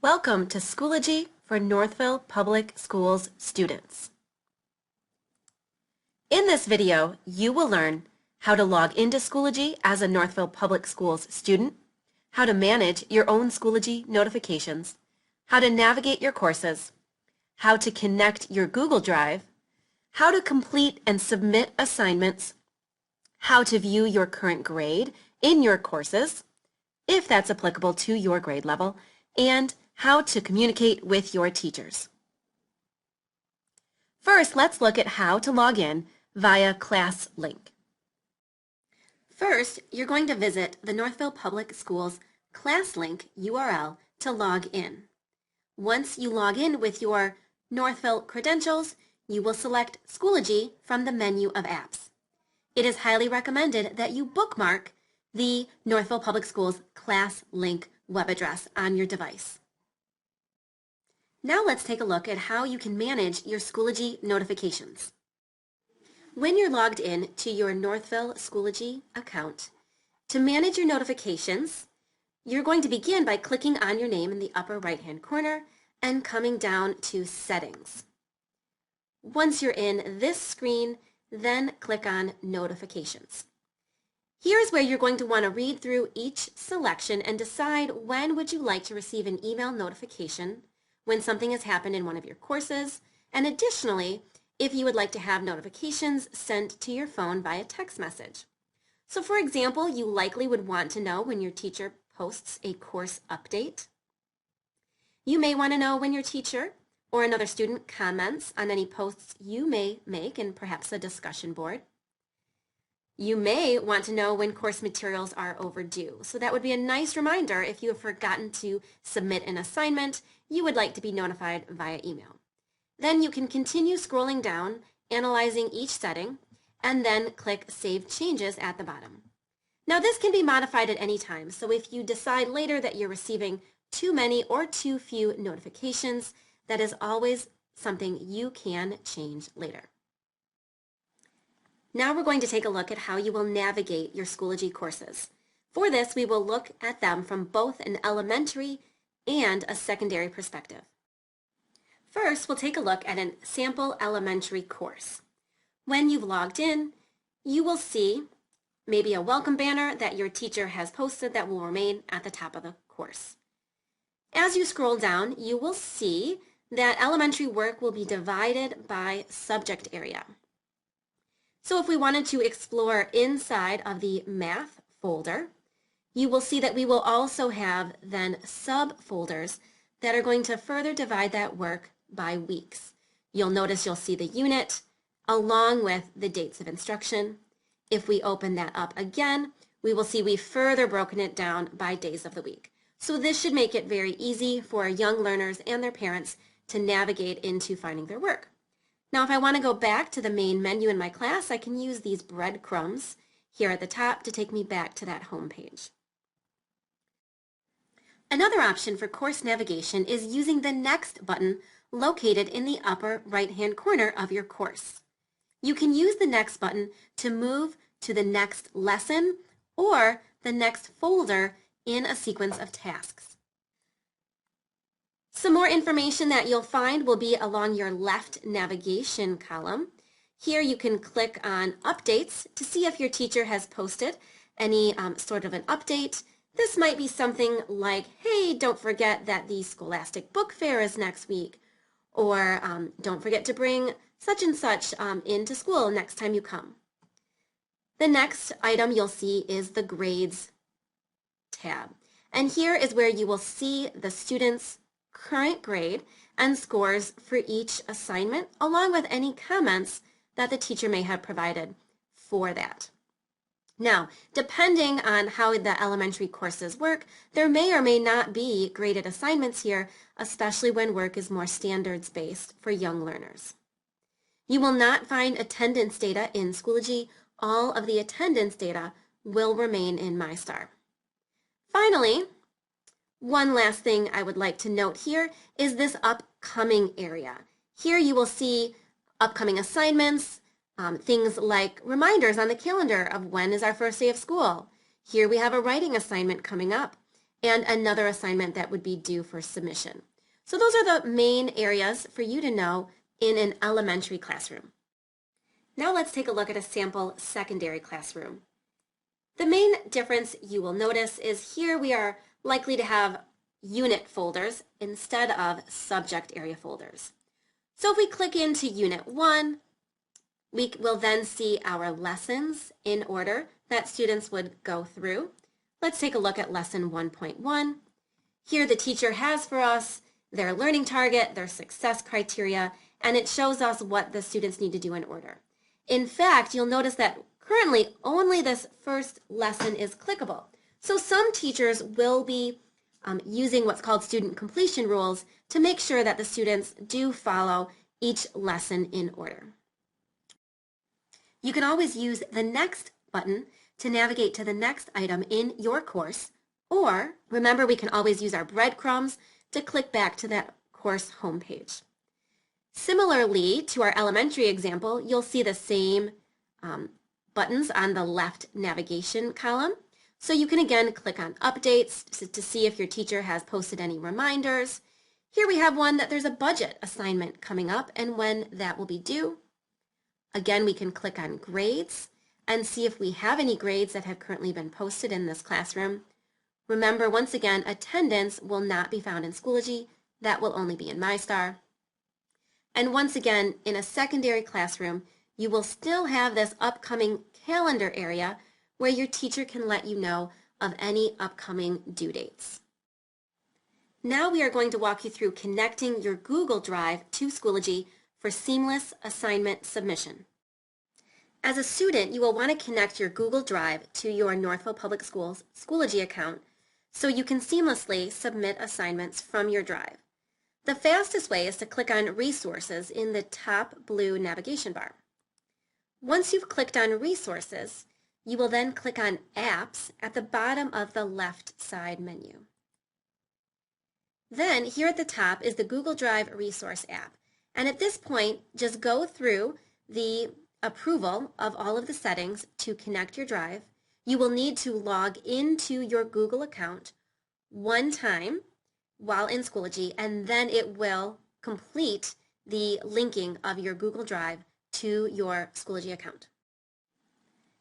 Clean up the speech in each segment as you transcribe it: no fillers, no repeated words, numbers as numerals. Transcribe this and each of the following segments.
Welcome to Schoology for Northville Public Schools students. In this video, you will learn how to log into Schoology as a Northville Public Schools student, how to manage your own Schoology notifications, how to navigate your courses, how to connect your Google Drive, how to complete and submit assignments, how to view your current grade in your courses, if that's applicable to your grade level, and how to communicate with your teachers. First, let's look at how to log in via class link. First, you're going to visit the Northville Public Schools class link URL to log in. Once you log in with your Northville credentials, you will select Schoology from the menu of apps. It is highly recommended that you bookmark the Northville Public Schools class link web address on your device. Now let's take a look at how you can manage your Schoology notifications. When you're logged in to your Northville Schoology account, to manage your notifications, you're going to begin by clicking on your name in the upper right-hand corner and coming down to Settings. Once you're in this screen, then click on Notifications. Here's where you're going to want to read through each selection and decide when would you like to receive an email notification when something has happened in one of your courses, and additionally, if you would like to have notifications sent to your phone via text message. So for example, you likely would want to know when your teacher posts a course update. You may want to know when your teacher or another student comments on any posts you may make in perhaps a discussion board. You may want to know when course materials are overdue. So that would be a nice reminder if you have forgotten to submit an assignment, you would like to be notified via email. Then you can continue scrolling down, analyzing each setting, and then click Save Changes at the bottom. Now this can be modified at any time, so if you decide later that you're receiving too many or too few notifications, that is always something you can change later. Now we're going to take a look at how you will navigate your Schoology courses. For this, we will look at them from both an elementary and a secondary perspective. First, we'll take a look at a sample elementary course. When you've logged in, you will see maybe a welcome banner that your teacher has posted that will remain at the top of the course. As you scroll down, you will see that elementary work will be divided by subject area. So if we wanted to explore inside of the math folder, you will see that we will also have then subfolders that are going to further divide that work by weeks. You'll notice you'll see the unit along with the dates of instruction. If we open that up again, we will see we've further broken it down by days of the week. So this should make it very easy for young learners and their parents to navigate into finding their work. Now, if I want to go back to the main menu in my class, I can use these breadcrumbs here at the top to take me back to that home page. Another option for course navigation is using the Next button located in the upper right-hand corner of your course. You can use the Next button to move to the next lesson or the next folder in a sequence of tasks. Some more information that you'll find will be along your left navigation column. Here you can click on Updates to see if your teacher has posted any sort of an update. This might be something like, hey, don't forget that the Scholastic Book Fair is next week, or don't forget to bring such and such into school next time you come. The next item you'll see is the Grades tab. And here is where you will see the students' current grade and scores for each assignment, along with any comments that the teacher may have provided for that. Now, depending on how the elementary courses work, there may or may not be graded assignments here, especially when work is more standards-based for young learners. You will not find attendance data in Schoology. All of the attendance data will remain in MyStar. Finally, one last thing I would like to note here is this upcoming area. Here you will see upcoming assignments, things like reminders on the calendar of when is our first day of school. Here we have a writing assignment coming up, and another assignment that would be due for submission. So those are the main areas for you to know in an elementary classroom. Now let's take a look at a sample secondary classroom. The main difference you will notice is here we are likely to have unit folders instead of subject area folders. So if we click into Unit 1, we will then see our lessons in order that students would go through. Let's take a look at Lesson 1.1. Here the teacher has for us their learning target, their success criteria, and it shows us what the students need to do in order. In fact, you'll notice that currently only this first lesson is clickable. So some teachers will be using what's called student completion rules to make sure that the students do follow each lesson in order. You can always use the next button to navigate to the next item in your course, or remember we can always use our breadcrumbs to click back to that course homepage. Similarly to our elementary example, you'll see the same buttons on the left navigation column. So you can again click on updates to see if your teacher has posted any reminders. Here we have one that there's a budget assignment coming up and when that will be due. Again, we can click on grades and see if we have any grades that have currently been posted in this classroom. Remember, once again, attendance will not be found in Schoology. That will only be in MyStar. And once again, in a secondary classroom, you will still have this upcoming calendar area where your teacher can let you know of any upcoming due dates. Now we are going to walk you through connecting your Google Drive to Schoology for seamless assignment submission. As a student, you will want to connect your Google Drive to your Northville Public Schools Schoology account so you can seamlessly submit assignments from your drive. The fastest way is to click on Resources in the top blue navigation bar. Once you've clicked on Resources, you will then click on Apps at the bottom of the left side menu. Then here at the top is the Google Drive Resource app. And at this point, just go through the approval of all of the settings to connect your drive. You will need to log into your Google account one time while in Schoology, and then it will complete the linking of your Google Drive to your Schoology account.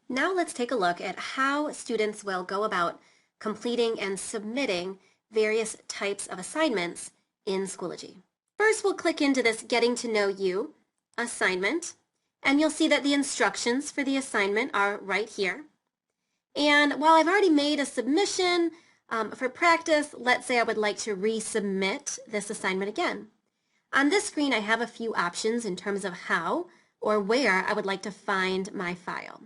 Now let's take a look at how students will go about completing and submitting various types of assignments in Schoology. First, we'll click into this Getting to Know You assignment, and you'll see that the instructions for the assignment are right here. And while I've already made a submission for practice, let's say I would like to resubmit this assignment again. On this screen, I have a few options in terms of how or where I would like to find my file.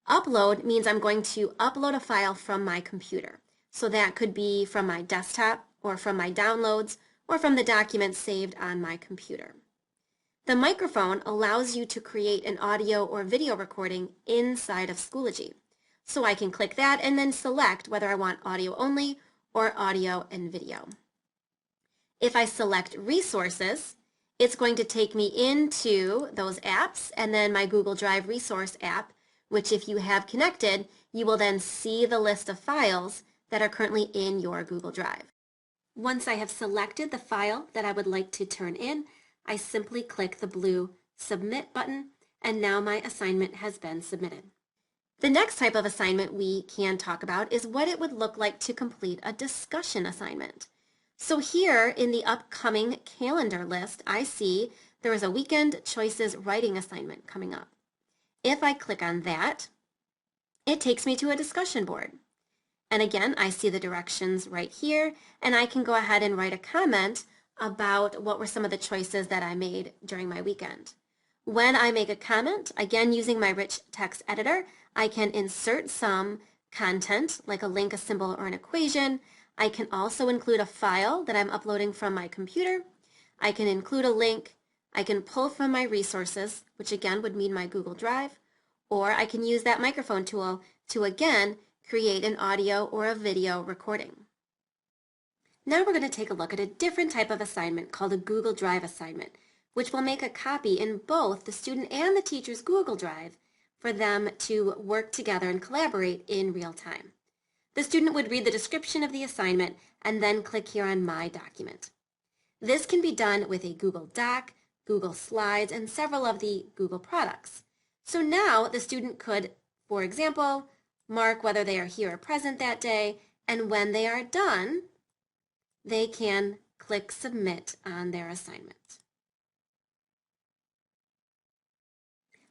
Upload means I'm going to upload a file from my computer. So that could be from my desktop or from my downloads or from the documents saved on my computer. The microphone allows you to create an audio or video recording inside of Schoology. So I can click that and then select whether I want audio only or audio and video. If I select Resources, it's going to take me into those apps and then my Google Drive Resource app, which if you have connected, you will then see the list of files that are currently in your Google Drive. Once I have selected the file that I would like to turn in, I simply click the blue Submit button, and now my assignment has been submitted. The next type of assignment we can talk about is what it would look like to complete a discussion assignment. So here in the upcoming calendar list, I see there is a Weekend Choices writing assignment coming up. If I click on that, it takes me to a discussion board. And again, I see the directions right here, and I can go ahead and write a comment about what were some of the choices that I made during my weekend. When I make a comment, again using my rich text editor, I can insert some content like a link, a symbol, or an equation. I can also include a file that I'm uploading from my computer. I can include a link. I can pull from my resources, which again would mean my Google Drive, or I can use that microphone tool to again create an audio or a video recording. Now we're going to take a look at a different type of assignment called a Google Drive assignment, which will make a copy in both the student and the teacher's Google Drive for them to work together and collaborate in real time. The student would read the description of the assignment and then click here on My Document. This can be done with a Google Doc, Google Slides, and several of the Google products. So now the student could, for example, mark whether they are here or present that day, and when they are done, they can click Submit on their assignment.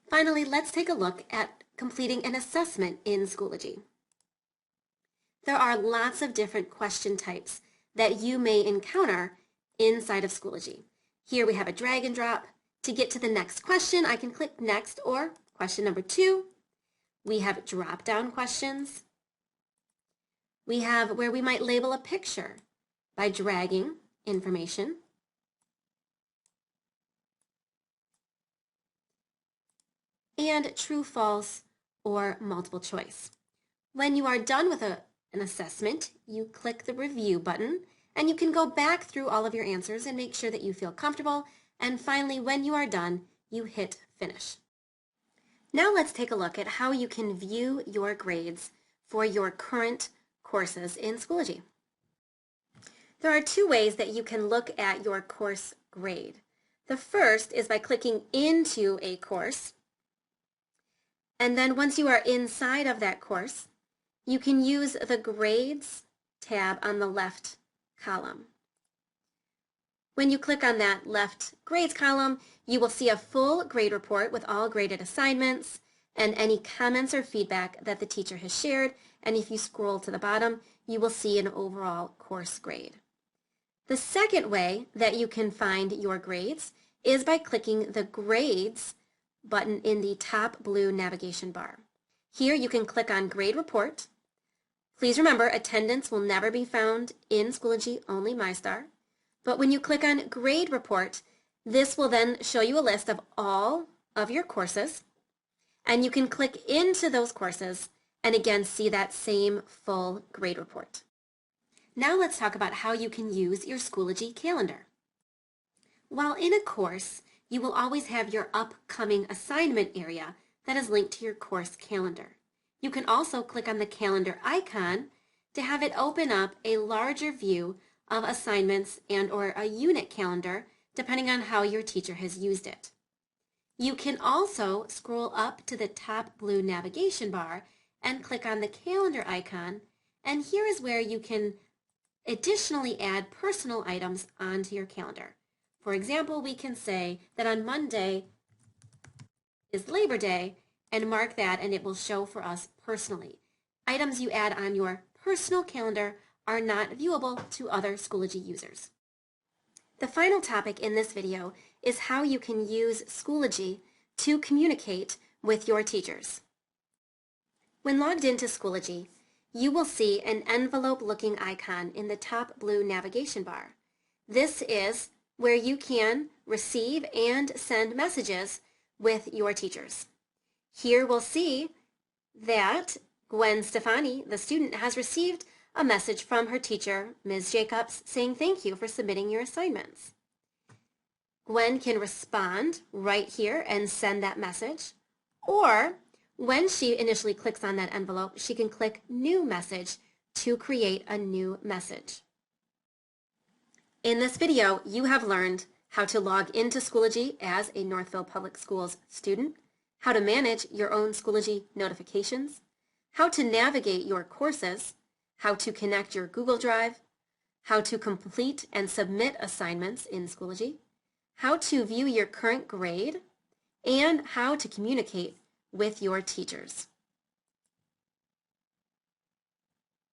Finally, let's take a look at completing an assessment in Schoology. There are lots of different question types that you may encounter inside of Schoology. Here we have a drag and drop. To get to the next question, I can click Next or question number 2. We have drop-down questions. We have where we might label a picture by dragging information. And true, false, or multiple choice. When you are done with an assessment, you click the Review button, and you can go back through all of your answers and make sure that you feel comfortable. And finally, when you are done, you hit Finish. Now let's take a look at how you can view your grades for your current courses in Schoology. There are 2 ways that you can look at your course grade. The first is by clicking into a course. And then once you are inside of that course, you can use the Grades tab on the left column. When you click on that left Grades column, you will see a full grade report with all graded assignments and any comments or feedback that the teacher has shared. And if you scroll to the bottom, you will see an overall course grade. The second way that you can find your grades is by clicking the Grades button in the top blue navigation bar. Here you can click on Grade Report. Please remember, attendance will never be found in Schoology, only MyStar. But when you click on Grade Report, this will then show you a list of all of your courses, and you can click into those courses and again see that same full grade report. Now let's talk about how you can use your Schoology calendar. While in a course, you will always have your upcoming assignment area that is linked to your course calendar. You can also click on the calendar icon to have it open up a larger view of assignments and or a unit calendar, depending on how your teacher has used it. You can also scroll up to the top blue navigation bar and click on the calendar icon, and here is where you can additionally add personal items onto your calendar. For example, we can say that on Monday is Labor Day and mark that, and it will show for us personally. Items you add on your personal calendar are not viewable to other Schoology users. The final topic in this video is how you can use Schoology to communicate with your teachers. When logged into Schoology, you will see an envelope-looking icon in the top blue navigation bar. This is where you can receive and send messages with your teachers. Here we'll see that Gwen Stefani, the student, has received a message from her teacher, Ms. Jacobs, saying thank you for submitting your assignments. Gwen can respond right here and send that message, or when she initially clicks on that envelope, she can click New Message to create a new message. In this video, you have learned how to log into Schoology as a Northville Public Schools student, how to manage your own Schoology notifications, how to navigate your courses, how to connect your Google Drive, how to complete and submit assignments in Schoology, how to view your current grade, and how to communicate with your teachers.